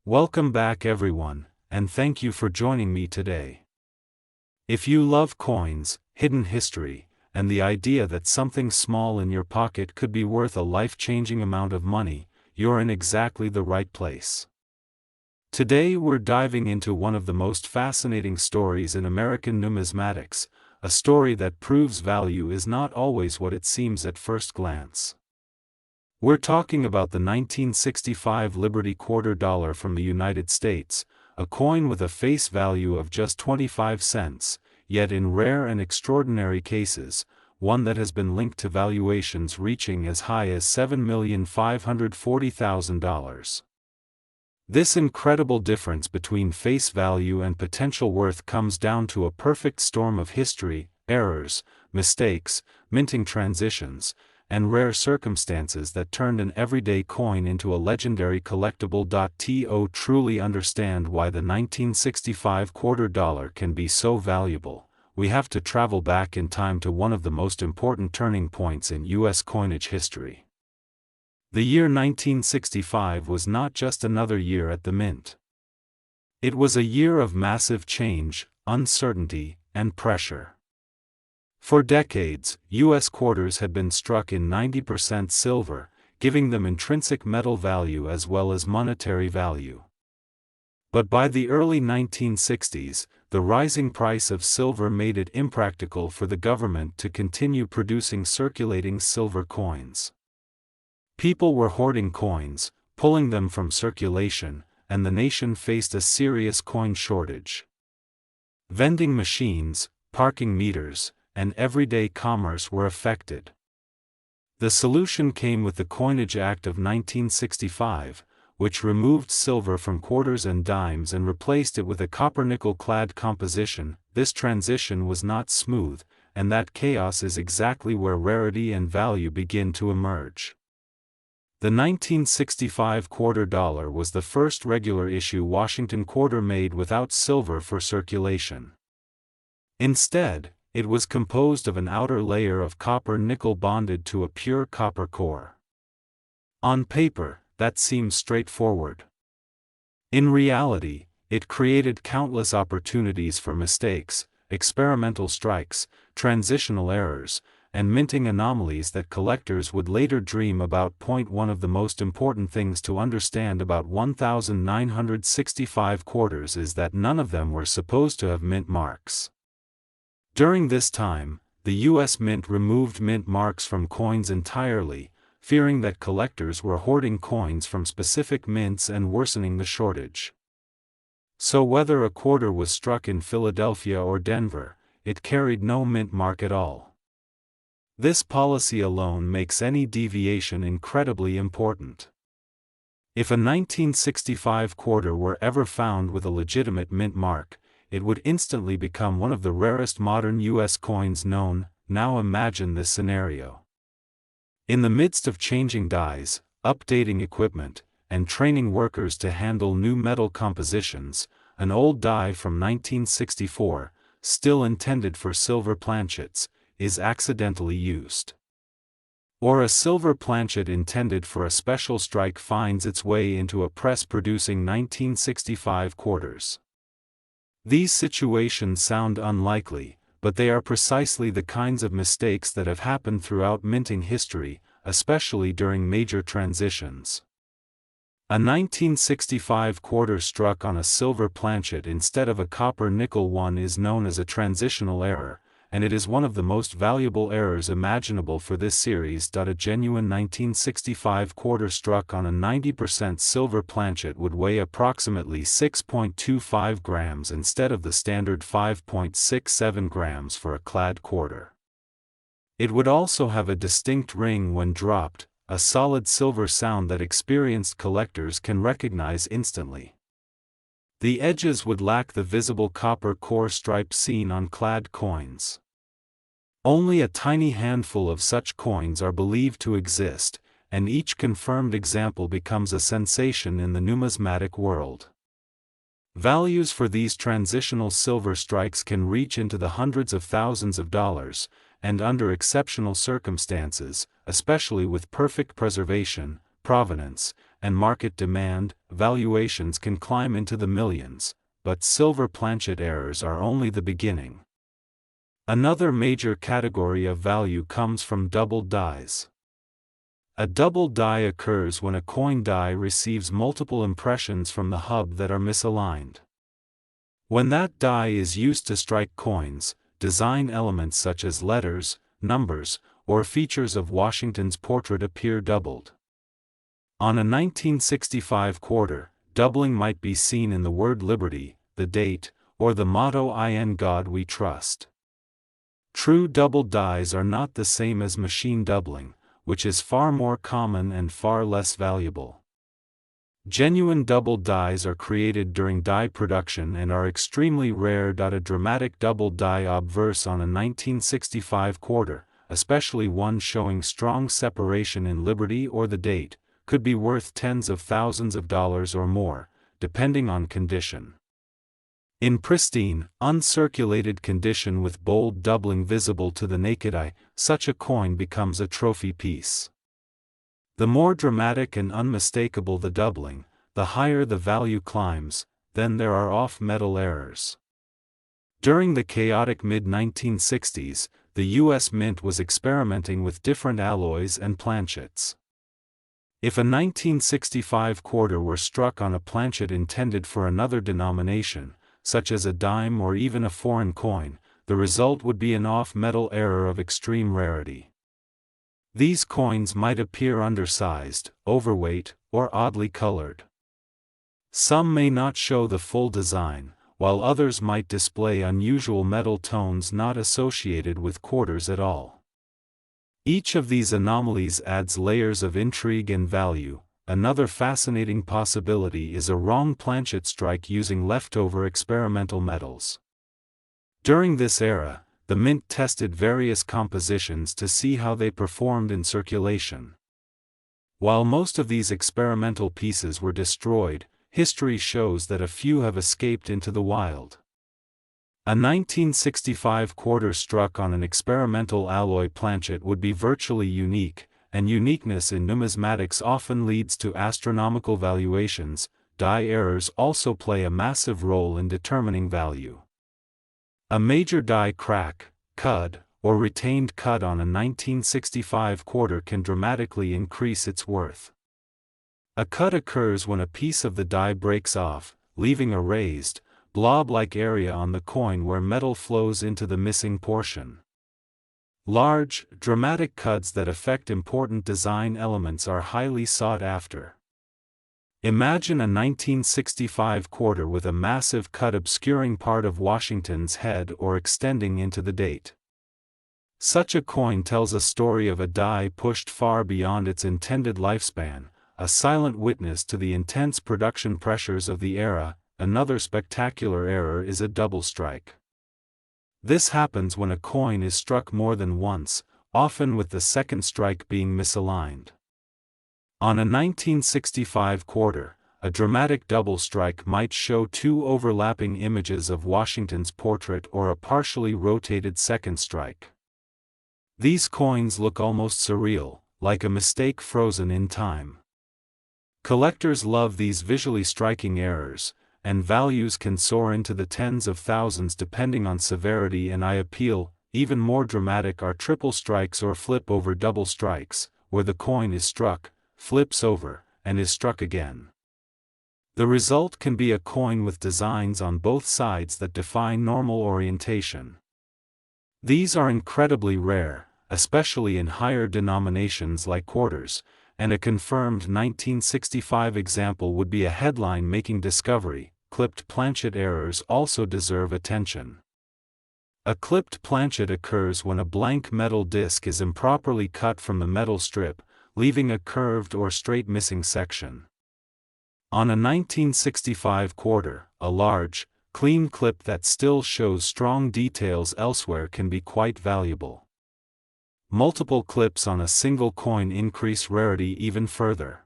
Welcome back everyone, and thank you for joining me today. If you love coins, hidden history, and the idea that something small in your pocket could be worth a life-changing amount of money, you're in exactly the right place. Today we're diving into one of the most fascinating stories in American numismatics, a story that proves value is not always what it seems at first glance. We're talking about the 1965 Liberty Quarter Dollar from the United States, a coin with a face value of just 25 cents, yet in rare and extraordinary cases, one that has been linked to valuations reaching as high as $7,540,000. This incredible difference between face value and potential worth comes down to a perfect storm of history, errors, mistakes, minting transitions, and rare circumstances that turned an everyday coin into a legendary collectible. To truly understand why the 1965 quarter dollar can be so valuable, we have to travel back in time to one of the most important turning points in U.S. coinage history. The year 1965 was not just another year at the mint. It was a year of massive change, uncertainty, and pressure. For decades, U.S. quarters had been struck in 90% silver, giving them intrinsic metal value as well as monetary value. But by the early 1960s, the rising price of silver made it impractical for the government to continue producing circulating silver coins. People were hoarding coins, pulling them from circulation, and the nation faced a serious coin shortage. Vending machines, parking meters, and everyday commerce were affected. The solution came with the Coinage Act of 1965, which removed silver from quarters and dimes and replaced it with a copper-nickel-clad composition. This transition was not smooth, and that chaos is exactly where rarity and value begin to emerge. The 1965 quarter dollar was the first regular issue Washington quarter made without silver for circulation. Instead, it was composed of an outer layer of copper-nickel bonded to a pure copper core. On paper, that seems straightforward. In reality, it created countless opportunities for mistakes, experimental strikes, transitional errors, and minting anomalies that collectors would later dream about. One of the most important things to understand about 1965 quarters is that none of them were supposed to have mint marks. During this time, the U.S. Mint removed mint marks from coins entirely, fearing that collectors were hoarding coins from specific mints and worsening the shortage. So whether a quarter was struck in Philadelphia or Denver, it carried no mint mark at all. This policy alone makes any deviation incredibly important. If a 1965 quarter were ever found with a legitimate mint mark, it would instantly become one of the rarest modern U.S. coins known. Now imagine this scenario. In the midst of changing dies, updating equipment, and training workers to handle new metal compositions, an old die from 1964, still intended for silver planchets, is accidentally used. Or a silver planchet intended for a special strike finds its way into a press producing 1965 quarters. These situations sound unlikely, but they are precisely the kinds of mistakes that have happened throughout minting history, especially during major transitions. A 1965 quarter struck on a silver planchet instead of a copper-nickel one is known as a transitional error, and it is one of the most valuable errors imaginable for this series. A genuine 1965 quarter struck on a 90% silver planchet would weigh approximately 6.25 grams instead of the standard 5.67 grams for a clad quarter. It would also have a distinct ring when dropped, a solid silver sound that experienced collectors can recognize instantly. The edges would lack the visible copper core stripe seen on clad coins. Only a tiny handful of such coins are believed to exist, and each confirmed example becomes a sensation in the numismatic world. Values for these transitional silver strikes can reach into the hundreds of thousands of dollars, and under exceptional circumstances, especially with perfect preservation, provenance, and market demand, valuations can climb into the millions, but silver planchet errors are only the beginning. Another major category of value comes from doubled dies. A doubled die occurs when a coin die receives multiple impressions from the hub that are misaligned. When that die is used to strike coins, design elements such as letters, numbers, or features of Washington's portrait appear doubled. On a 1965 quarter, doubling might be seen in the word Liberty, the date, or the motto "In God We Trust." True doubled dies are not the same as machine doubling, which is far more common and far less valuable. Genuine doubled dies are created during die production and are extremely rare. A dramatic doubled die obverse on a 1965 quarter, especially one showing strong separation in Liberty or the date, could be worth tens of thousands of dollars or more, depending on condition. In pristine, uncirculated condition with bold doubling visible to the naked eye, such a coin becomes a trophy piece. The more dramatic and unmistakable the doubling, the higher the value climbs. Then there are off-metal errors. During the chaotic mid-1960s, the U.S. Mint was experimenting with different alloys and planchets. If a 1965 quarter were struck on a planchet intended for another denomination, such as a dime or even a foreign coin, the result would be an off-metal error of extreme rarity. These coins might appear undersized, overweight, or oddly colored. Some may not show the full design, while others might display unusual metal tones not associated with quarters at all. Each of these anomalies adds layers of intrigue and value. Another fascinating possibility is a wrong planchet strike using leftover experimental metals. During this era, the Mint tested various compositions to see how they performed in circulation. While most of these experimental pieces were destroyed, history shows that a few have escaped into the wild. A 1965 quarter struck on an experimental alloy planchet would be virtually unique, and uniqueness in numismatics often leads to astronomical valuations. Die errors also play a massive role in determining value. A major die crack, cud, or retained cud on a 1965 quarter can dramatically increase its worth. A cud occurs when a piece of the die breaks off, leaving a raised, blob-like area on the coin where metal flows into the missing portion. Large, dramatic cuds that affect important design elements are highly sought after. Imagine a 1965 quarter with a massive cud obscuring part of Washington's head or extending into the date. Such a coin tells a story of a die pushed far beyond its intended lifespan, a silent witness to the intense production pressures of the era. Another spectacular error is a double strike. This happens when a coin is struck more than once, often with the second strike being misaligned. On a 1965 quarter, a dramatic double strike might show two overlapping images of Washington's portrait or a partially rotated second strike. These coins look almost surreal, like a mistake frozen in time. Collectors love these visually striking errors, and values can soar into the tens of thousands depending on severity and eye appeal. Even more dramatic are triple strikes or flip-over double strikes, where the coin is struck, flips over, and is struck again. The result can be a coin with designs on both sides that defy normal orientation. These are incredibly rare, especially in higher denominations like quarters, and a confirmed 1965 example would be a headline-making discovery. Clipped planchet errors also deserve attention. A clipped planchet occurs when a blank metal disc is improperly cut from the metal strip, leaving a curved or straight missing section. On a 1965 quarter, a large, clean clip that still shows strong details elsewhere can be quite valuable. Multiple clips on a single coin increase rarity even further.